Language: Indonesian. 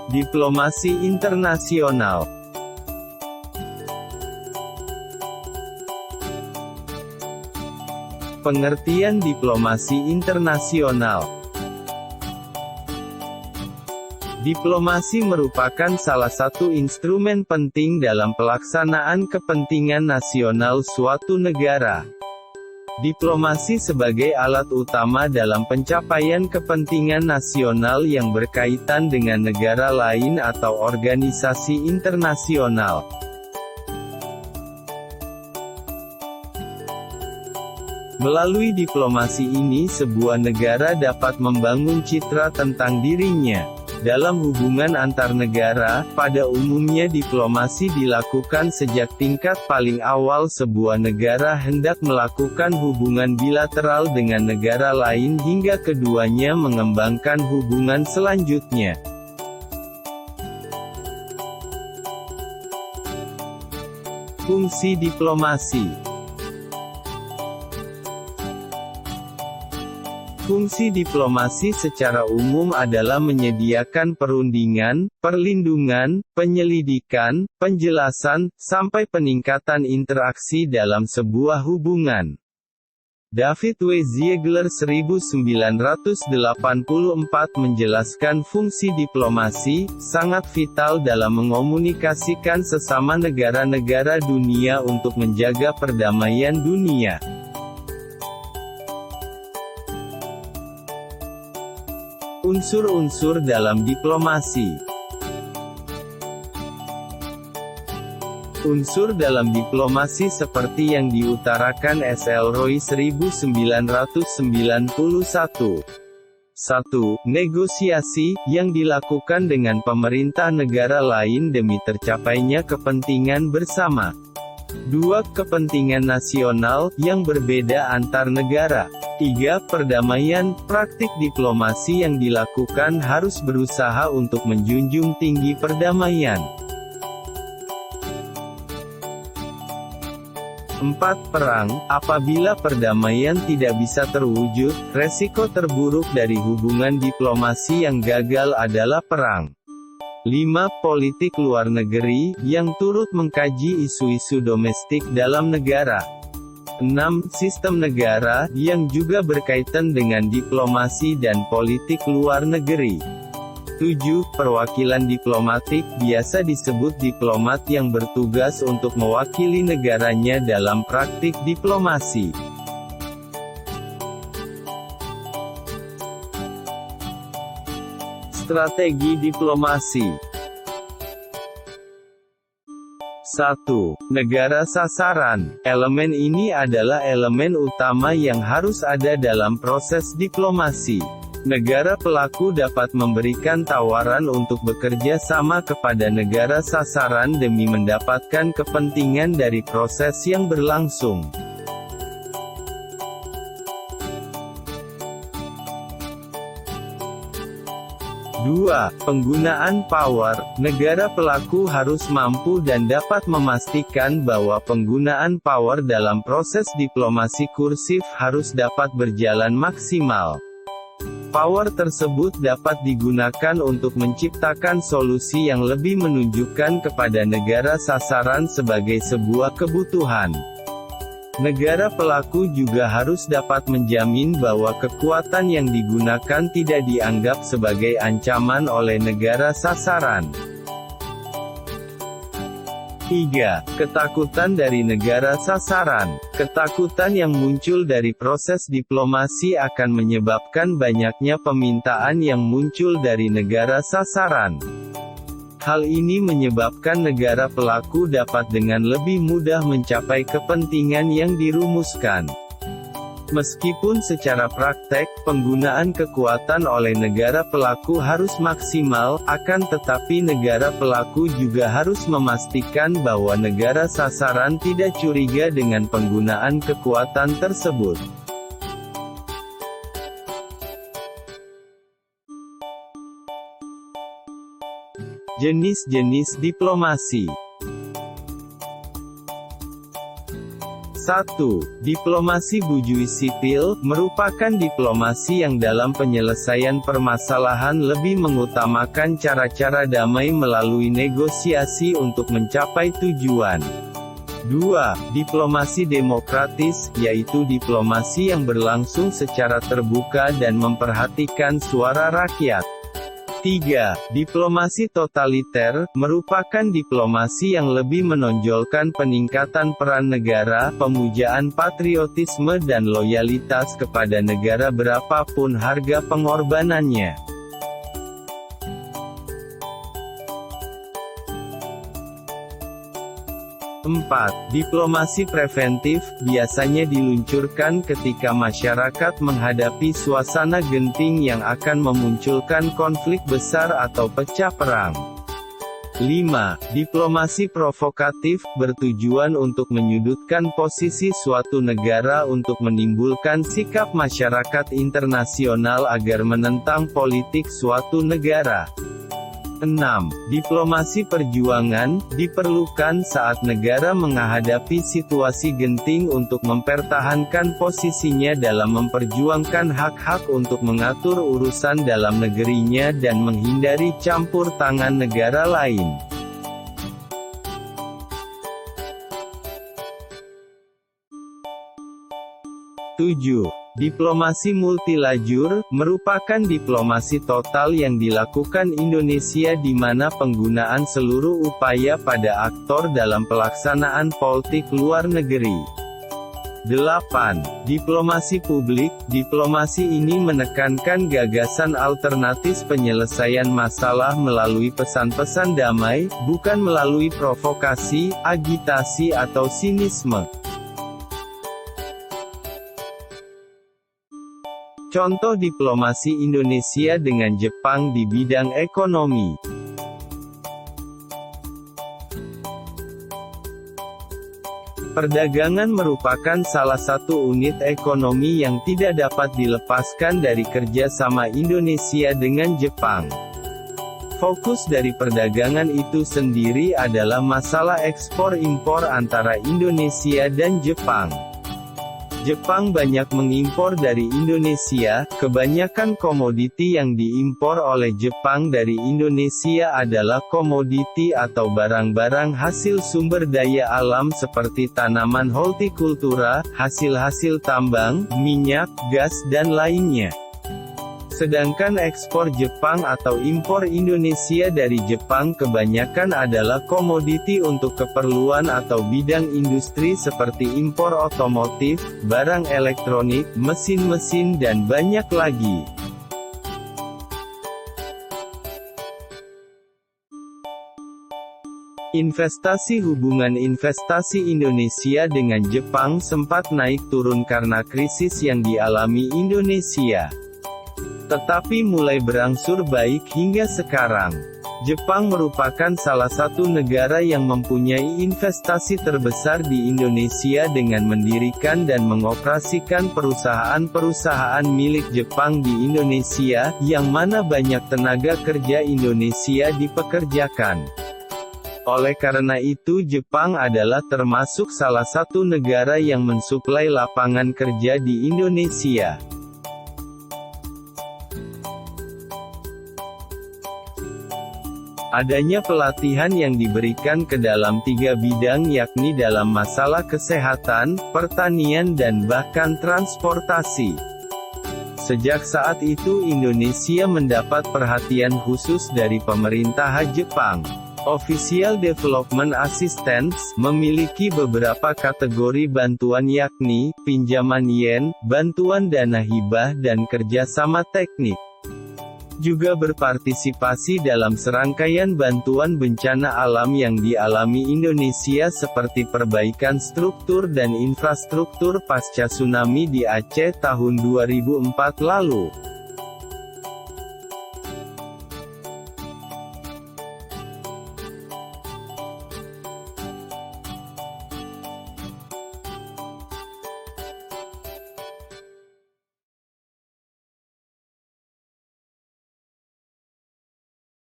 Diplomasi internasional. Pengertian diplomasi internasional. Diplomasi merupakan salah satu instrumen penting dalam pelaksanaan kepentingan nasional suatu negara. Diplomasi sebagai alat utama dalam pencapaian kepentingan nasional yang berkaitan dengan negara lain atau organisasi internasional. Melalui diplomasi ini sebuah negara dapat membangun citra tentang dirinya. Dalam hubungan antar negara, pada umumnya diplomasi dilakukan sejak tingkat paling awal sebuah negara hendak melakukan hubungan bilateral dengan negara lain hingga keduanya mengembangkan hubungan selanjutnya. Fungsi diplomasi. Fungsi diplomasi secara umum adalah menyediakan perundingan, perlindungan, penyelidikan, penjelasan, sampai peningkatan interaksi dalam sebuah hubungan. David W. Ziegler 1984 menjelaskan fungsi diplomasi, sangat vital dalam mengomunikasikan sesama negara-negara dunia untuk menjaga perdamaian dunia. Unsur-unsur dalam diplomasi. Unsur dalam diplomasi seperti yang diutarakan S. L. Roy 1991. 1. Negosiasi, yang dilakukan dengan pemerintah negara lain demi tercapainya kepentingan bersama. 2. Kepentingan nasional, yang berbeda antar negara. 3. Perdamaian, praktik diplomasi yang dilakukan harus berusaha untuk menjunjung tinggi perdamaian. 4. Perang, apabila perdamaian tidak bisa terwujud, resiko terburuk dari hubungan diplomasi yang gagal adalah perang. 5. Politik luar negeri, yang turut mengkaji isu-isu domestik dalam negara. 6. Sistem negara, yang juga berkaitan dengan diplomasi dan politik luar negeri. 7. Perwakilan diplomatik, biasa disebut diplomat yang bertugas untuk mewakili negaranya dalam praktik diplomasi. Strategi diplomasi. 1. Negara sasaran. Elemen ini adalah elemen utama yang harus ada dalam proses diplomasi. Negara pelaku dapat memberikan tawaran untuk bekerja sama kepada negara sasaran demi mendapatkan kepentingan dari proses yang berlangsung. 2. Penggunaan power. Negara pelaku harus mampu dan dapat memastikan bahwa penggunaan power dalam proses diplomasi kursif harus dapat berjalan maksimal. Power tersebut dapat digunakan untuk menciptakan solusi yang lebih menunjukkan kepada negara sasaran sebagai sebuah kebutuhan. Negara pelaku juga harus dapat menjamin bahwa kekuatan yang digunakan tidak dianggap sebagai ancaman oleh negara sasaran. 3. Ketakutan dari negara sasaran. Ketakutan yang muncul dari proses diplomasi akan menyebabkan banyaknya permintaan yang muncul dari negara sasaran. Hal ini menyebabkan negara pelaku dapat dengan lebih mudah mencapai kepentingan yang dirumuskan. Meskipun secara praktek, penggunaan kekuatan oleh negara pelaku harus maksimal, akan tetapi negara pelaku juga harus memastikan bahwa negara sasaran tidak curiga dengan penggunaan kekuatan tersebut. Jenis-jenis diplomasi. 1. 1. Diplomasi bujui sipil, merupakan diplomasi yang dalam penyelesaian permasalahan lebih mengutamakan cara-cara damai melalui negosiasi untuk mencapai tujuan. 2. Diplomasi demokratis, yaitu diplomasi yang berlangsung secara terbuka dan memperhatikan suara rakyat. 3. Diplomasi totaliter, merupakan diplomasi yang lebih menonjolkan peningkatan peran negara, pemujaan patriotisme dan loyalitas kepada negara berapapun harga pengorbanannya. 4. Diplomasi preventif, biasanya diluncurkan ketika masyarakat menghadapi suasana genting yang akan memunculkan konflik besar atau pecah perang. 5. Diplomasi provokatif, bertujuan untuk menyudutkan posisi suatu negara untuk menimbulkan sikap masyarakat internasional agar menentang politik suatu negara. 6. Diplomasi perjuangan, diperlukan saat negara menghadapi situasi genting untuk mempertahankan posisinya dalam memperjuangkan hak-hak untuk mengatur urusan dalam negerinya dan menghindari campur tangan negara lain. 7. Diplomasi multilajur, merupakan diplomasi total yang dilakukan Indonesia di mana penggunaan seluruh upaya pada aktor dalam pelaksanaan politik luar negeri. 8. Diplomasi publik, diplomasi ini menekankan gagasan alternatif penyelesaian masalah melalui pesan-pesan damai, bukan melalui provokasi, agitasi atau sinisme. Contoh diplomasi Indonesia dengan Jepang di bidang ekonomi. Perdagangan merupakan salah satu unit ekonomi yang tidak dapat dilepaskan dari kerjasama Indonesia dengan Jepang. Fokus dari perdagangan itu sendiri adalah masalah ekspor-impor antara Indonesia dan Jepang. Jepang banyak mengimpor dari Indonesia, kebanyakan komoditi yang diimpor oleh Jepang dari Indonesia adalah komoditi atau barang-barang hasil sumber daya alam seperti tanaman hortikultura, hasil-hasil tambang, minyak, gas dan lainnya. Sedangkan ekspor Jepang atau impor Indonesia dari Jepang kebanyakan adalah komoditi untuk keperluan atau bidang industri seperti impor otomotif, barang elektronik, mesin-mesin dan banyak lagi. Investasi. Hubungan investasi Indonesia dengan Jepang sempat naik turun karena krisis yang dialami Indonesia. Tetapi mulai berangsur baik hingga sekarang. Jepang merupakan salah satu negara yang mempunyai investasi terbesar di Indonesia dengan mendirikan dan mengoperasikan perusahaan-perusahaan milik Jepang di Indonesia, yang mana banyak tenaga kerja Indonesia dipekerjakan. Oleh karena itu Jepang adalah termasuk salah satu negara yang mensuplai lapangan kerja di Indonesia. Adanya pelatihan yang diberikan ke dalam 3 bidang yakni dalam masalah kesehatan, pertanian dan bahkan transportasi. Sejak saat itu Indonesia mendapat perhatian khusus dari pemerintah Jepang. Official Development Assistance memiliki beberapa kategori bantuan yakni, pinjaman yen, bantuan dana hibah dan kerjasama teknik. Juga berpartisipasi dalam serangkaian bantuan bencana alam yang dialami Indonesia seperti perbaikan struktur dan infrastruktur pasca tsunami di Aceh tahun 2004 lalu.